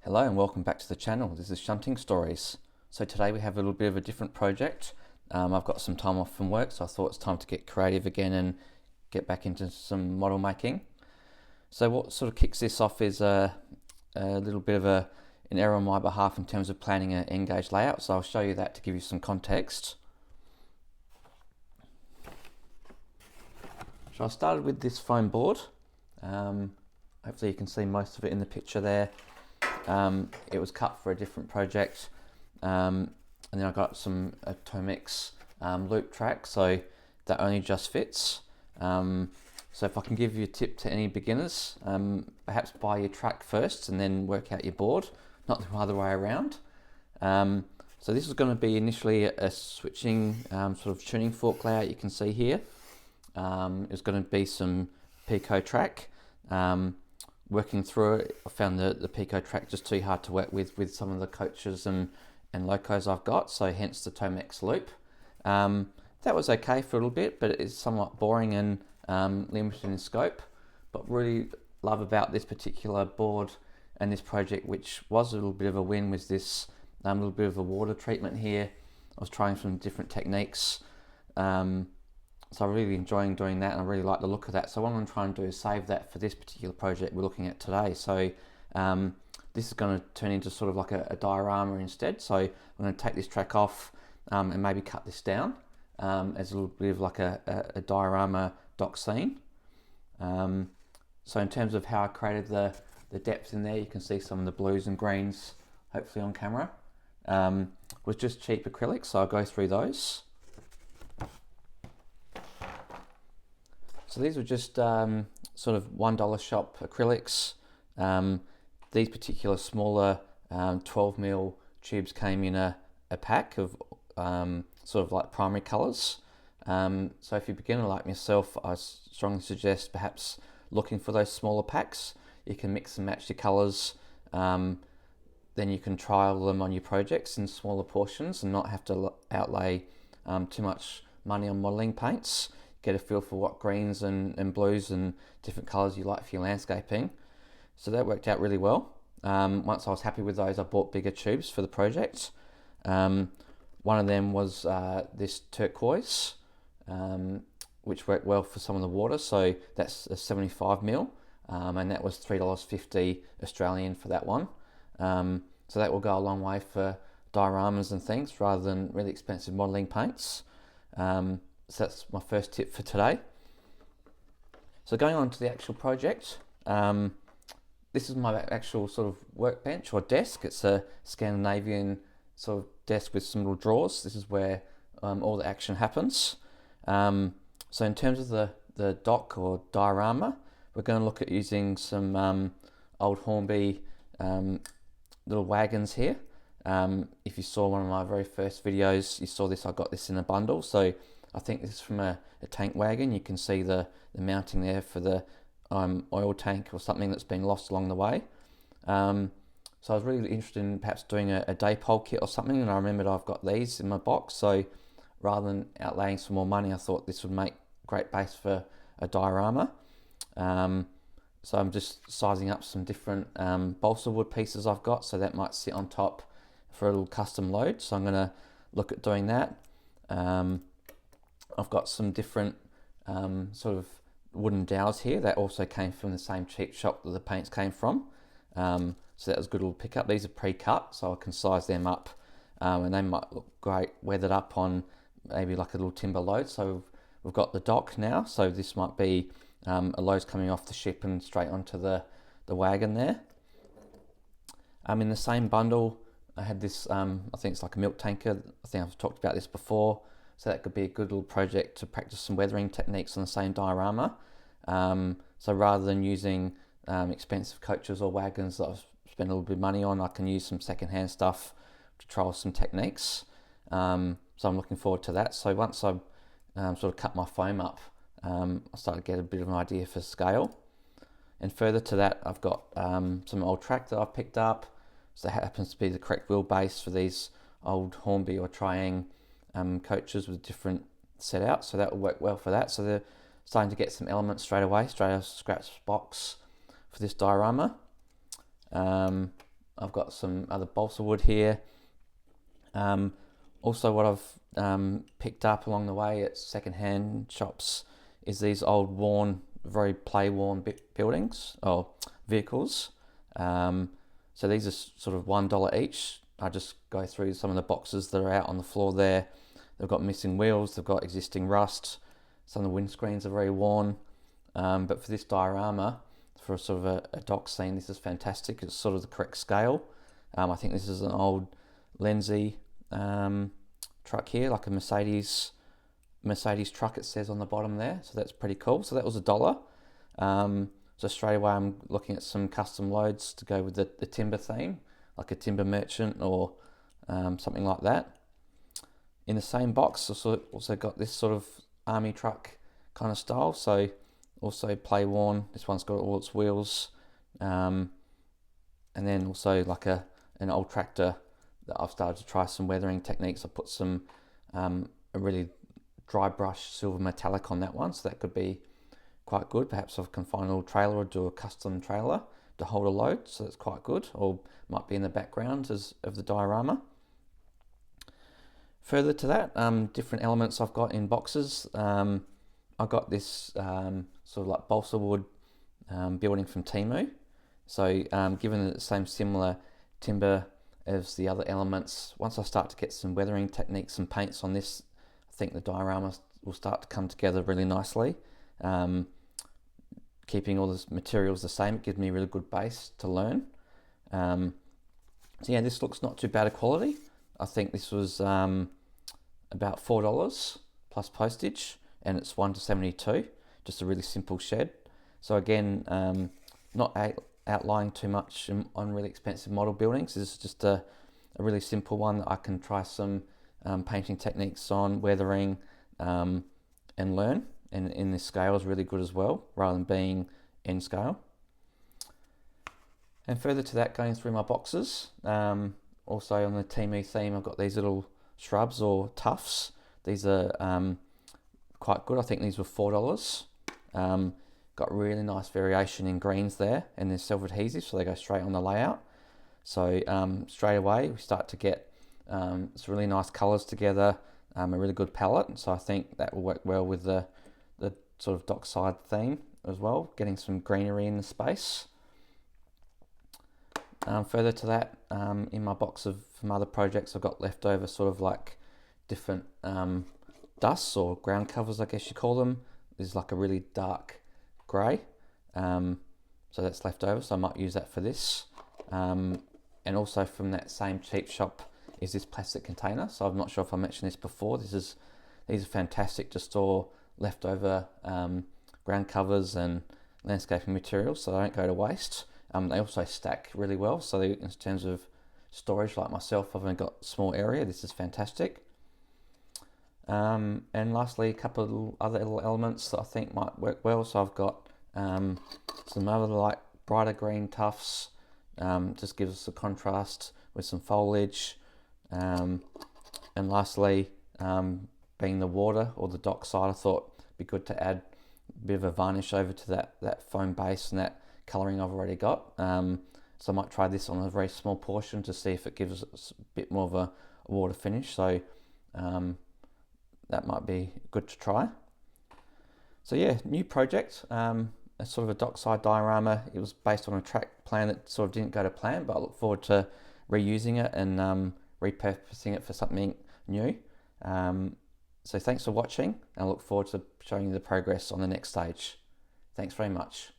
Hello and welcome back to the channel. This is Shunting Stories. So today we have a little bit of a different project. I've got some time off from work, so I thought it's time to get creative again and get back into some model making. So what sort of kicks this off is a little bit of an error on my behalf in terms of planning an N-gauge layout. So I'll show you that to give you some context. So I started with this foam board. Hopefully you can see most of it in the picture there. It was cut for a different project, and then I got some Tomix loop track, so that only just fits. So if I can give you a tip to any beginners, perhaps buy your track first and then work out your board, not the other way around. So this is going to be initially a switching sort of tuning fork layout you can see here. It's going to be some Pico track. Working through it, I found the Pico track just too hard to work with some of the coaches and locos I've got, so hence the Tomix loop. That was okay for a little bit, but it's somewhat boring and limited in scope. But really love about this particular board and this project, which was a little bit of a win, was this little bit of a water treatment here. I was trying some different techniques. So I'm really enjoying doing that, and I really like the look of that. So what I'm going to try and do is save that for this particular project we're looking at today. So this is going to turn into sort of like a diorama instead. So I'm going to take this track off and maybe cut this down as a little bit of like a diorama dock scene. So in terms of how I created the depth in there, you can see some of the blues and greens, hopefully on camera. Was just cheap acrylics, so I'll go through those. So these were just sort of $1 shop acrylics. These particular smaller 12mm tubes came in a pack of sort of like primary colours. So if you're a beginner like myself, I strongly suggest perhaps looking for those smaller packs. You can mix and match your colours. Then you can trial them on your projects in smaller portions and not have to outlay too much money on modelling paints. Get a feel for what greens and blues and different colours you like for your landscaping. So that worked out really well. Once I was happy with those, I bought bigger tubes for the project. One of them was this turquoise, which worked well for some of the water. So that's a 75mm, and that was $3.50 Australian for that one. So that will go a long way for dioramas and things rather than really expensive modelling paints. So that's my first tip for today. So going on to the actual project, this is my actual sort of workbench or desk. It's a Scandinavian sort of desk with some little drawers. This is where all the action happens. So in terms of the dock or diorama, we're going to look at using some old Hornby little wagons here. If you saw one of my very first videos, you saw this. I got this in a bundle. So I think this is from a tank wagon. You can see the mounting there for the oil tank or something that's been lost along the way. So I was really interested in perhaps doing a daypole kit or something, and I remembered I've got these in my box. So rather than outlaying some more money, I thought this would make a great base for a diorama. So I'm just sizing up some different balsa wood pieces I've got, so that might sit on top for a little custom load. So I'm going to look at doing that. I've got some different sort of wooden dowels here that also came from the same cheap shop that the paints came from. So that was a good little pickup. These are pre-cut, so I can size them up, and they might look great weathered up on maybe like a little timber load. So we've got the dock now, so this might be a load coming off the ship and straight onto the wagon there. In the same bundle, I had this, I think it's like a milk tanker. I think I've talked about this before. So that could be a good little project to practice some weathering techniques on the same diorama. So rather than using expensive coaches or wagons that I've spent a little bit of money on, I can use some secondhand stuff to trial some techniques. So I'm looking forward to that. So once I sort of cut my foam up, I started to get a bit of an idea for scale. And further to that, I've got some old track that I've picked up. So that happens to be the correct wheelbase for these old Hornby or Triang coaches with different setouts. So that will work well for that. So they're starting to get some elements straight out of scratch box for this diorama. I've got some other balsa wood here. Also what I've picked up along the way at second-hand shops is these old worn, very play-worn buildings or vehicles. So these are sort of $1 each. I just go through some of the boxes that are out on the floor there. They've got missing wheels, they've got existing rust, some of the windscreens are very worn. But for this diorama, for sort of a dock scene, this is fantastic. It's sort of the correct scale. I think this is an old Lenzi truck here, like a Mercedes truck, it says on the bottom there. So that's pretty cool. So that was $1. So straight away I'm looking at some custom loads to go with the timber theme, like a timber merchant or something like that. In the same box, also got this sort of army truck kind of style. So also play worn. This one's got all its wheels, and then also like an old tractor that I've started to try some weathering techniques. I put some a really dry brush silver metallic on that one, so that could be quite good. Perhaps I can find a little trailer or do a custom trailer to hold a load, so that's quite good, or might be in the background of the diorama. Further to that, different elements I've got in boxes. I got this sort of like balsa wood building from Temu. So given the same similar timber as the other elements, once I start to get some weathering techniques and paints on this, I think the diorama will start to come together really nicely. Keeping all the materials the same, it gives me a really good base to learn. So yeah, this looks not too bad a quality. I think this was about $4 plus postage, and it's 1:72, just a really simple shed. So again, not outlying too much on really expensive model buildings. This is just a really simple one that I can try some painting techniques on, weathering, and learn. And in this scale is really good as well, rather than being N scale. And further to that, going through my boxes, also on the Temu theme, I've got these little shrubs or tufts. These are quite good. I think these were $4. Got really nice variation in greens there, and they're self-adhesive, so they go straight on the layout. So straight away we start to get some really nice colours together, a really good palette. So I think that will work well with the sort of Dockside theme as well, getting some greenery in the space. Further to that, in my box from other projects, I've got leftover sort of like different dusts or ground covers, I guess you call them. There's like a really dark grey, so that's left over, so I might use that for this. And also from that same cheap shop is this plastic container. So I'm not sure if I mentioned this before. These are fantastic to store leftover ground covers and landscaping materials, so they don't go to waste. They also stack really well, so in terms of storage, like myself, I've only got a small area. This is fantastic. And lastly, a couple of other little elements that I think might work well. So I've got some other like brighter green tufts, just gives us a contrast with some foliage. And lastly, being the water or the dockside, I thought it'd be good to add a bit of a varnish over to that foam base and that colouring I've already got. So I might try this on a very small portion to see if it gives us a bit more of a water finish. So that might be good to try. So yeah, new project, a sort of a Dockside diorama. It was based on a track plan that sort of didn't go to plan, but I look forward to reusing it and repurposing it for something new. So thanks for watching, and I look forward to showing you the progress on the next stage. Thanks very much.